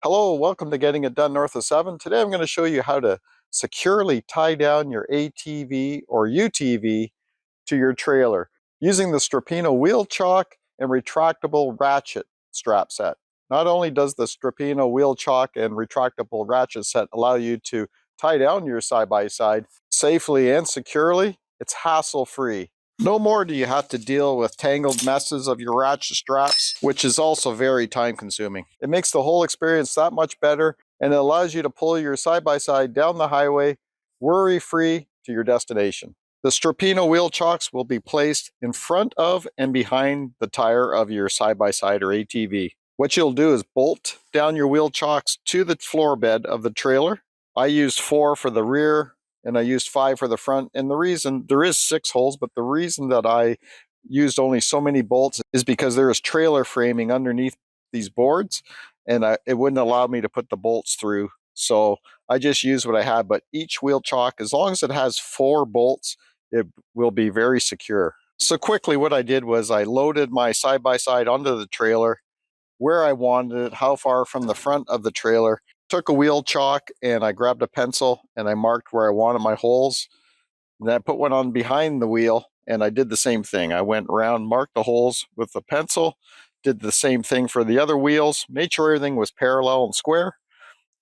Hello, welcome to Getting It Done North of 7. Today I'm going to show you how to securely tie down your ATV or UTV to your trailer using the Strapinno Wheel Chock and Retractable Ratchet Strap Set. Not only does the Strapinno Wheel Chock and Retractable Ratchet Set allow you to tie down your side-by-side safely and securely, it's hassle-free. No more do you have to deal with tangled messes of your ratchet straps, which is also very time consuming. It makes the whole experience that much better, and it allows you to pull your side-by-side down the highway worry-free to your destination. The Strapinno wheel chocks will be placed in front of and behind the tire of your side-by-side or ATV. What you'll do is bolt down your wheel chocks to the floor bed of the trailer. I used 4 for the rear, and I used 5 for the front. And the reason, there is 6 holes, but the reason that I used only so many bolts is because there is trailer framing underneath these boards, and it wouldn't allow me to put the bolts through. So I just used what I had, but each wheel chock, as long as it has 4 bolts, it will be very secure. So quickly, what I did was I loaded my side-by-side onto the trailer where I wanted it, how far from the front of the trailer. Took a wheel chock and I grabbed a pencil and I marked where I wanted my holes. Then I put one on behind the wheel and I did the same thing. I went around, marked the holes with the pencil, did the same thing for the other wheels, made sure everything was parallel and square.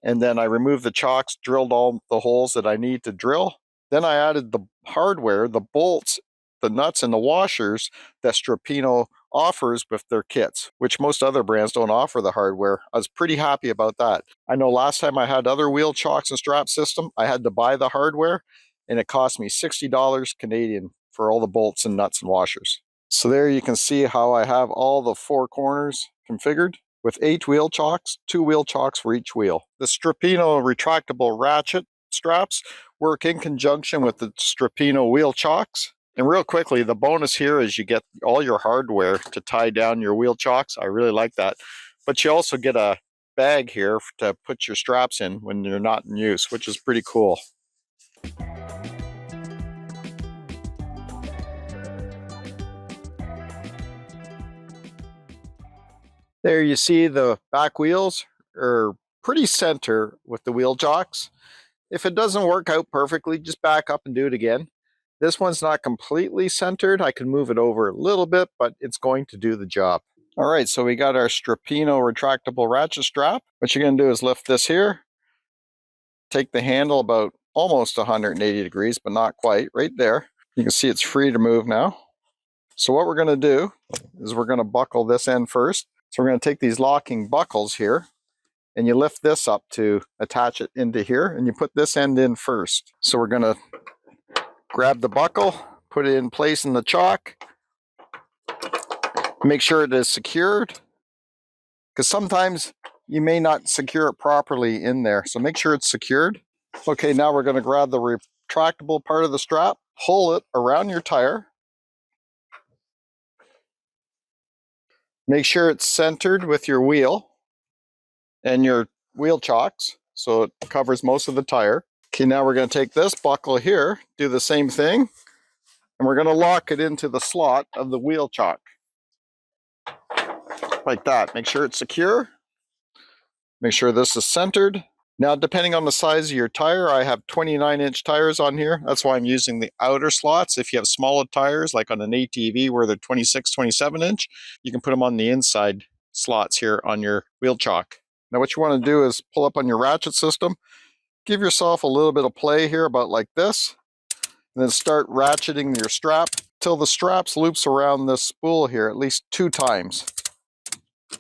And then I removed the chocks, drilled all the holes that I need to drill. Then I added the hardware, the bolts, the nuts, and the washers that Strapinno offers with their kits, which most other brands don't offer the hardware. I was pretty happy about that. I know last time I had other wheel chocks and strap system, I had to buy the hardware, and it cost me $60 Canadian for all the bolts and nuts and washers. So there you can see how I have all the 4 corners configured with 8 wheel chocks, 2 wheel chocks for each wheel. The Strapinno retractable ratchet straps work in conjunction with the Strapinno wheel chocks. And real quickly, the bonus here is you get all your hardware to tie down your wheel chocks. I really like that. But you also get a bag here to put your straps in when you're not in use, which is pretty cool. There you see the back wheels are pretty center with the wheel chocks. If it doesn't work out perfectly, just back up and do it again. This one's not completely centered. I can move it over a little bit, but it's going to do the job. All right, so we got our Strapinno retractable ratchet strap. What you're going to do is lift this here, take the handle about almost 180 degrees, but not quite, right there. You can see it's free to move now. So what we're going to do is we're going to buckle this end first. So we're going to take these locking buckles here, and you lift this up to attach it into here, and you put this end in first. So we're going to grab the buckle, put it in place in the chock, make sure it is secured, because sometimes you may not secure it properly in there, so make sure it's secured. Okay, now we're going to grab the retractable part of the strap, pull it around your tire, make sure it's centered with your wheel and your wheel chocks so it covers most of the tire. Okay, now we're going to take this buckle here, do the same thing, and we're going to lock it into the slot of the wheel chock. Like that. Make sure it's secure. Make sure this is centered. Now, depending on the size of your tire, I have 29-inch tires on here. That's why I'm using the outer slots. If you have smaller tires, like on an ATV where they're 26, 27-inch, you can put them on the inside slots here on your wheel chock. Now, what you want to do is pull up on your ratchet system. Give yourself a little bit of play here, about like this. And then start ratcheting your strap till the straps loops around this spool here at least 2 times.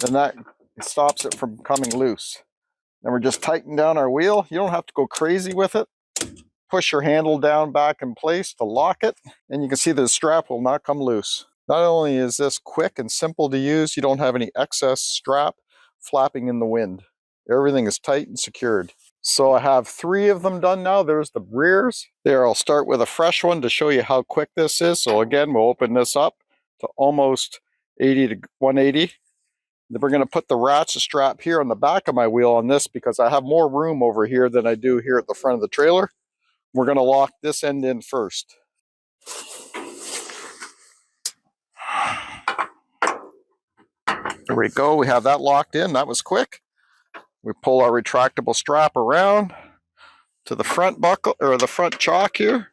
Then that stops it from coming loose. Then we're just tightening down our wheel. You don't have to go crazy with it. Push your handle down back in place to lock it, and you can see the strap will not come loose. Not only is this quick and simple to use, you don't have any excess strap flapping in the wind. Everything is tight and secured. So I have 3 of them done now. There's the rears. There, I'll start with a fresh one to show you how quick this is. So again, we'll open this up to almost 80 to 180. Then we're going to put the ratchet strap here on the back of my wheel on this because I have more room over here than I do here at the front of the trailer. We're going to lock this end in first. There we go. We have that locked in. That was quick. We pull our retractable strap around to the front buckle, or the front chock here.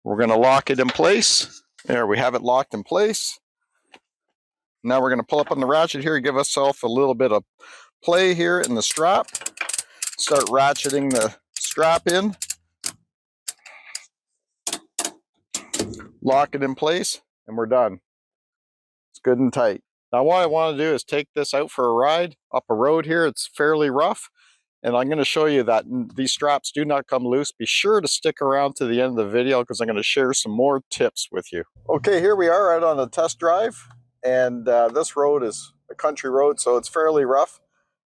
We're going to lock it in place. There, we have it locked in place. Now we're going to pull up on the ratchet here, give ourselves a little bit of play here in the strap. Start ratcheting the strap in. Lock it in place, and we're done. It's good and tight. Now what I want to do is take this out for a ride up a road here. It's fairly rough, and I'm going to show you that these straps do not come loose. Be sure to stick around to the end of the video because I'm going to share some more tips with you. Okay, here we are out on a test drive, and this road is a country road, so it's fairly rough.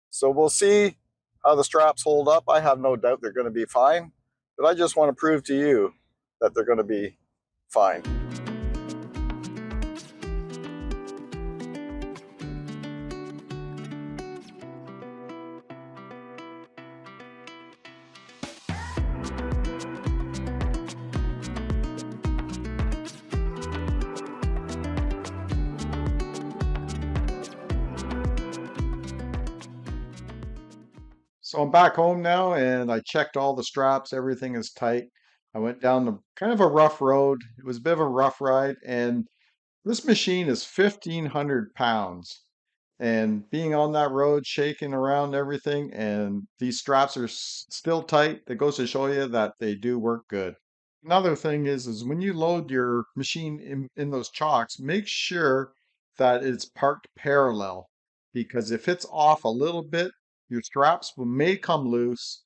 So we'll see how the straps hold up. I have no doubt they're going to be fine, but I just want to prove to you that they're going to be fine. So I'm back home now, and I checked all the straps. Everything is tight. I went down kind of a rough road. It was a bit of a rough ride, and this machine is 1,500 pounds. And being on that road, shaking around everything, and these straps are still tight, that goes to show you that they do work good. Another thing is when you load your machine in those chocks, make sure that it's parked parallel, because if it's off a little bit, your straps may come loose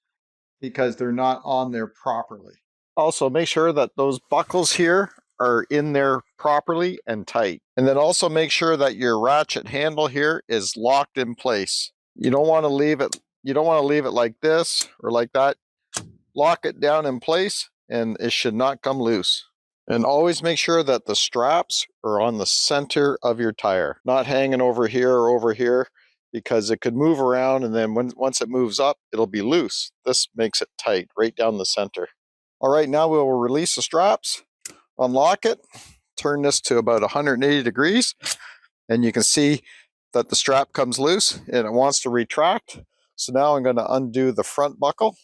because they're not on there properly. Also, make sure that those buckles here are in there properly and tight. And then also make sure that your ratchet handle here is locked in place. You don't want to leave it like this or like that. Lock it down in place, and it should not come loose. And always make sure that the straps are on the center of your tire, not hanging over here or over here, because it could move around, and then once it moves up, it'll be loose. This makes it tight right down the center. All right, now we'll release the straps, unlock it, turn this to about 180 degrees, and you can see that the strap comes loose and it wants to retract. So now I'm going to undo the front buckle.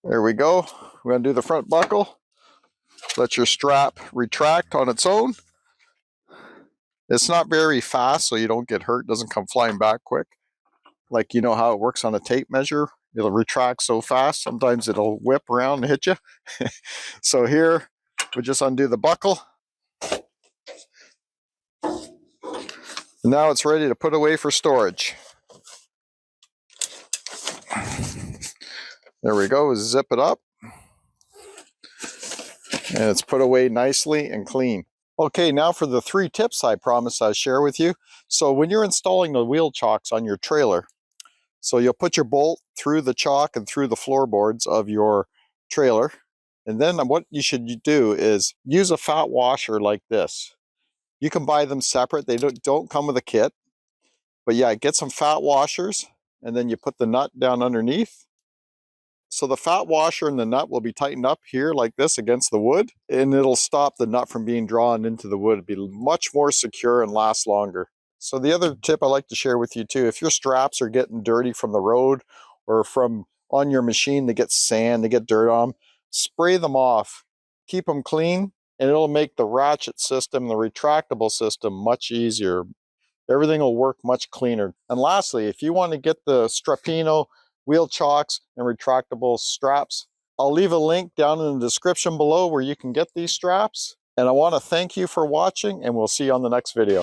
There we go. We're going to do the front buckle. Let your strap retract on its own. It's not very fast, so you don't get hurt. It doesn't come flying back quick. Like, you know how it works on a tape measure. It'll retract so fast, sometimes it'll whip around and hit you. So here, we just undo the buckle. And now it's ready to put away for storage. There we go, zip it up. And it's put away nicely and clean. Okay, now for the 3 tips I promised I'd share with you. So when you're installing the wheel chocks on your trailer, so you'll put your bolt through the chock and through the floorboards of your trailer. And then what you should do is use a fat washer like this. You can buy them separate. They don't come with a kit. But yeah, get some fat washers, and then you put the nut down underneath. So the fat washer and the nut will be tightened up here like this against the wood, and it'll stop the nut from being drawn into the wood. It'll be much more secure and last longer. So the other tip I like to share with you too, if your straps are getting dirty from the road or from on your machine, they get sand, they get dirt on them, spray them off. Keep them clean, and it'll make the ratchet system, the retractable system, much easier. Everything will work much cleaner. And lastly, if you want to get the Strapinno wheel chocks and retractable straps, I'll leave a link down in the description below where you can get these straps. And I want to thank you for watching, and we'll see you on the next video.